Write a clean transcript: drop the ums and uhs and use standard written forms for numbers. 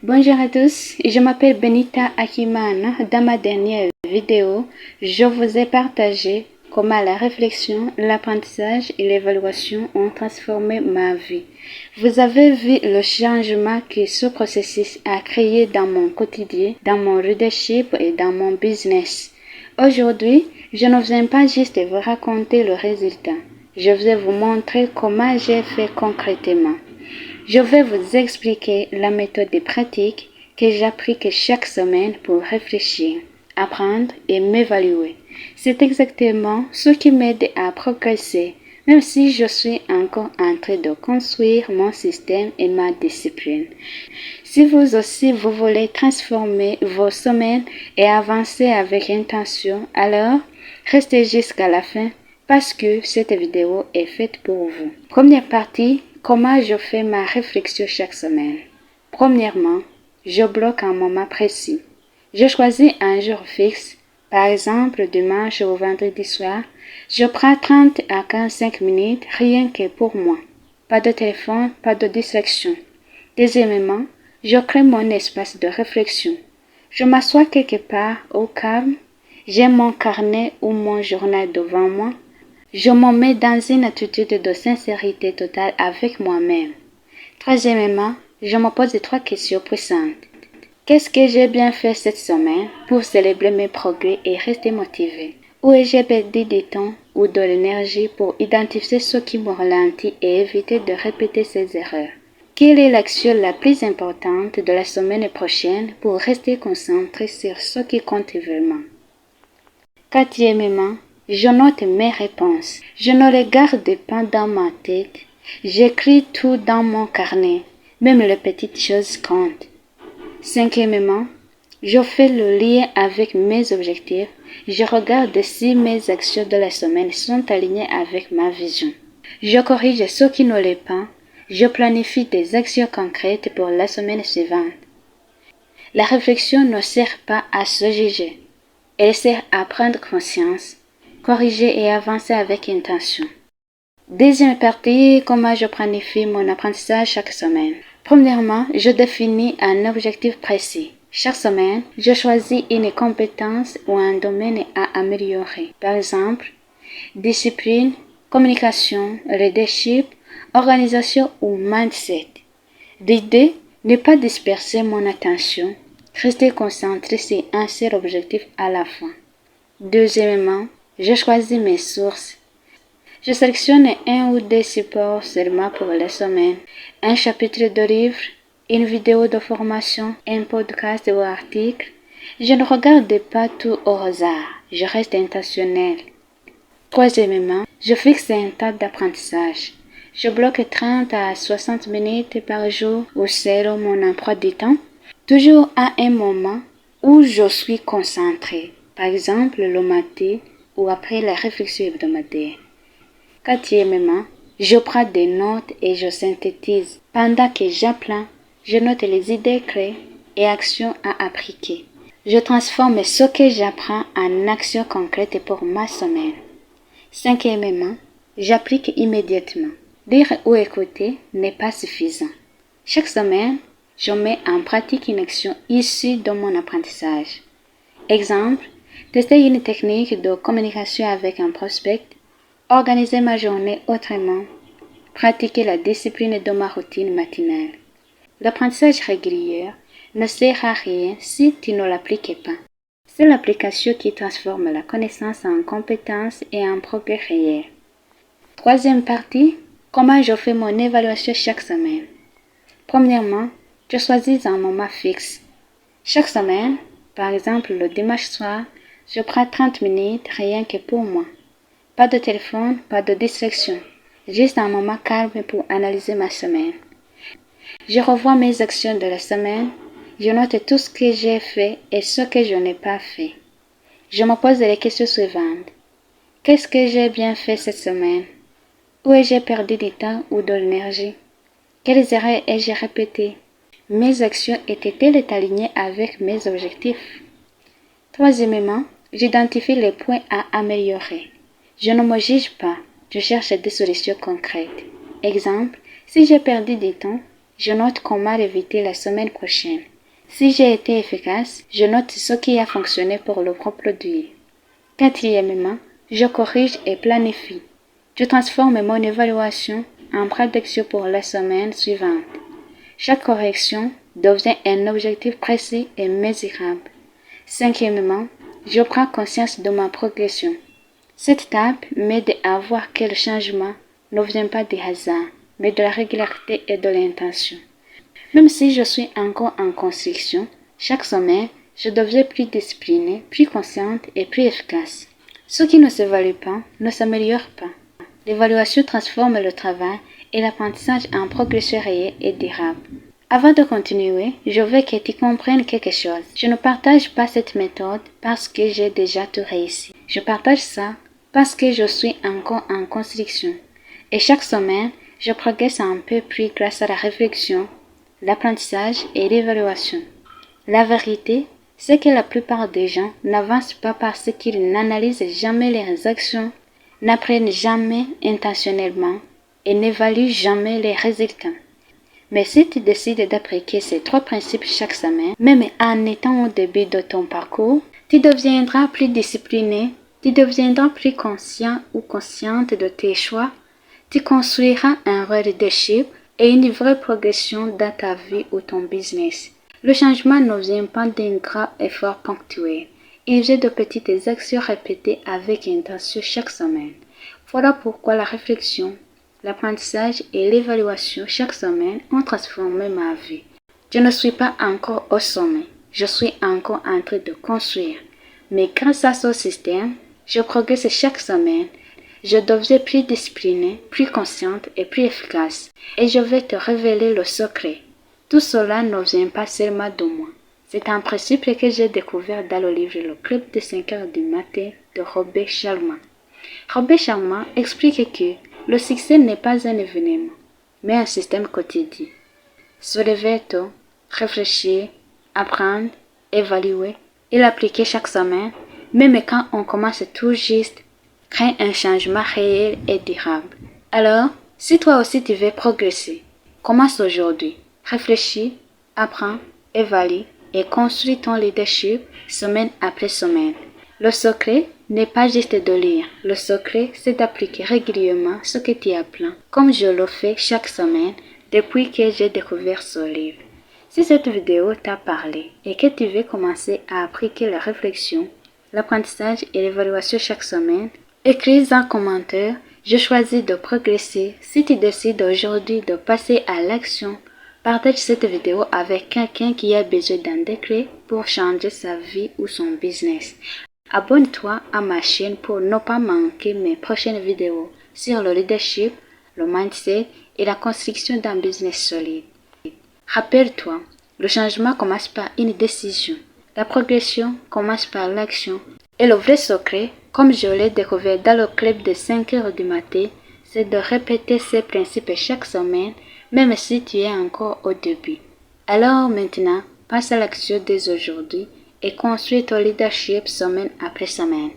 Bonjour à tous, je m'appelle Benita Akimana. Dans ma dernière vidéo, je vous ai partagé comment la réflexion, l'apprentissage et l'évaluation ont transformé ma vie. Vous avez vu le changement que ce processus a créé dans mon quotidien, dans mon leadership et dans mon business. Aujourd'hui, je ne viens pas juste vous raconter le résultat. Je vais vous montrer comment j'ai fait concrètement. Je vais vous expliquer la méthode et pratique que j'applique chaque semaine pour réfléchir, apprendre et m'évaluer. C'est exactement ce qui m'aide à progresser, même si je suis encore en train de construire mon système et ma discipline. Si vous aussi vous voulez transformer vos semaines et avancer avec intention, alors restez jusqu'à la fin parce que cette vidéo est faite pour vous. Première partie, comment je fais ma réflexion chaque semaine. Premièrement, je bloque un moment précis. Je choisis un jour fixe, par exemple dimanche ou vendredi soir. Je prends 30 à 45 minutes rien que pour moi. Pas de téléphone, pas de distraction. Deuxièmement, je crée mon espace de réflexion. Je m'assois quelque part au calme. J'ai mon carnet ou mon journal devant moi. Je me mets dans une attitude de sincérité totale avec moi-même. Troisièmement, je me pose 3 questions pressantes. Qu'est-ce que j'ai bien fait cette semaine pour célébrer mes progrès et rester motivé? Où ai-je perdu du temps ou de l'énergie pour identifier ce qui me ralentit et éviter de répéter ces erreurs? Quelle est l'action la plus importante de la semaine prochaine pour rester concentré sur ce qui compte vraiment? Quatrièmement, je note mes réponses. Je ne les garde pas dans ma tête. J'écris tout dans mon carnet. Même les petites choses comptent. Cinquièmement, je fais le lien avec mes objectifs. Je regarde si mes actions de la semaine sont alignées avec ma vision. Je corrige ce qui ne l'est pas. Je planifie des actions concrètes pour la semaine suivante. La réflexion ne sert pas à se juger. Elle sert à prendre conscience, corriger et avancer avec intention. Deuxième partie, comment je planifie mon apprentissage chaque semaine. Premièrement, je définis un objectif précis. Chaque semaine, je choisis une compétence ou un domaine à améliorer. Par exemple, discipline, communication, leadership, organisation ou mindset. L'idée n'est pas disperser mon attention. Rester concentré sur un seul objectif à la fois. Deuxièmement, je choisis mes sources. Je sélectionne un ou deux supports seulement pour la semaine. Un chapitre de livre, une vidéo de formation, un podcast ou article. Je ne regarde pas tout au hasard. Je reste intentionnel. Troisièmement, je fixe un temps d'apprentissage. Je bloque 30 à 60 minutes par jour ou selon mon emploi du temps. Toujours à un moment où je suis concentré, par exemple le matin ou après la réflexion hebdomadaire. Quatrièmement, je prends des notes et je synthétise. Pendant que j'apprends, je note les idées clés et actions à appliquer. Je transforme ce que j'apprends en actions concrètes pour ma semaine. Cinquièmement, j'applique immédiatement. Lire ou écouter n'est pas suffisant. Chaque semaine, je mets en pratique une action issue de mon apprentissage. Exemple, tester une technique de communication avec un prospect, organiser ma journée autrement, pratiquer la discipline de ma routine matinale. L'apprentissage régulier ne sert à rien si tu ne l'appliques pas. C'est l'application qui transforme la connaissance en compétence et en progrès réel. Troisième partie, comment je fais mon évaluation chaque semaine. Premièrement, je choisis un moment fixe. Chaque semaine, par exemple le dimanche soir, je prends 30 minutes rien que pour moi. Pas de téléphone, pas de distraction. Juste un moment calme pour analyser ma semaine. Je revois mes actions de la semaine. Je note tout ce que j'ai fait et ce que je n'ai pas fait. Je me pose les questions suivantes. Qu'est-ce que j'ai bien fait cette semaine? Où ai-je perdu du temps ou de l'énergie? Quelles erreurs ai-je répétées? Mes actions étaient-elles alignées avec mes objectifs? Troisièmement, j'identifie les points à améliorer. Je ne me juge pas, je cherche des solutions concrètes. Exemple, si j'ai perdu du temps, je note comment l'éviter la semaine prochaine. Si j'ai été efficace, je note ce qui a fonctionné pour le produit. Quatrièmement, je corrige et planifie. Je transforme mon évaluation en prédiction pour la semaine suivante. Chaque correction devient un objectif précis et mesurable. Cinquièmement, je prends conscience de ma progression. Cette étape m'aide à voir que le changement ne vient pas du hasard, mais de la régularité et de l'intention. Même si je suis encore en construction, chaque semaine, je deviens plus disciplinée, plus consciente et plus efficace. Ce qui ne s'évalue pas ne s'améliore pas. L'évaluation transforme le travail et l'apprentissage en progression réelle et durable. Avant de continuer, je veux que tu comprennes quelque chose. Je ne partage pas cette méthode parce que j'ai déjà tout réussi. Je partage ça parce que je suis encore en construction. Et chaque semaine, je progresse un peu plus grâce à la réflexion, l'apprentissage et l'évaluation. La vérité, c'est que la plupart des gens n'avancent pas parce qu'ils n'analysent jamais leurs actions, n'apprennent jamais intentionnellement et n'évaluent jamais les résultats. Mais si tu décides d'appliquer ces 3 principes chaque semaine, même en étant au début de ton parcours, tu deviendras plus discipliné, tu deviendras plus conscient ou consciente de tes choix, tu construiras un vrai leadership et une vraie progression dans ta vie ou ton business. Le changement ne vient pas d'un grand effort ponctuel. Il vient de petites actions répétées avec intention chaque semaine. Voilà pourquoi la réflexion, l'apprentissage et l'évaluation chaque semaine ont transformé ma vie. Je ne suis pas encore au sommet, je suis encore en train de construire. Mais grâce à ce système, je progresse chaque semaine. Je deviens plus disciplinée, plus consciente et plus efficace. Et je vais te révéler le secret. Tout cela ne vient pas seulement de moi. C'est un principe que j'ai découvert dans le livre Le Club de 5 heures du matin de Robert Sharma. Robert Sharma explique que le succès n'est pas un événement, mais un système quotidien. Se lever tôt, réfléchir, apprendre, évaluer et l'appliquer chaque semaine, même quand on commence tout juste, crée un changement réel et durable. Alors, si toi aussi tu veux progresser, commence aujourd'hui. Réfléchis, apprends, évalue et construis ton leadership semaine après semaine. Le secret n'est pas juste de lire. Le secret, c'est d'appliquer régulièrement ce que tu apprends, comme je le fais chaque semaine depuis que j'ai découvert ce livre. Si cette vidéo t'a parlé et que tu veux commencer à appliquer la réflexion, l'apprentissage et l'évaluation chaque semaine, écris un commentaire. Je choisis de progresser. Si tu décides aujourd'hui de passer à l'action, partage cette vidéo avec quelqu'un qui a besoin d'un déclic pour changer sa vie ou son business. Abonne-toi à ma chaîne pour ne pas manquer mes prochaines vidéos sur le leadership, le mindset et la construction d'un business solide. Rappelle-toi, le changement commence par une décision. La progression commence par l'action. Et le vrai secret, comme je l'ai découvert dans le club de 5 heures du matin, c'est de répéter ces principes chaque semaine, même si tu es encore au début. Alors maintenant, passe à l'action dès aujourd'hui et construis ton leadership semaine après semaine.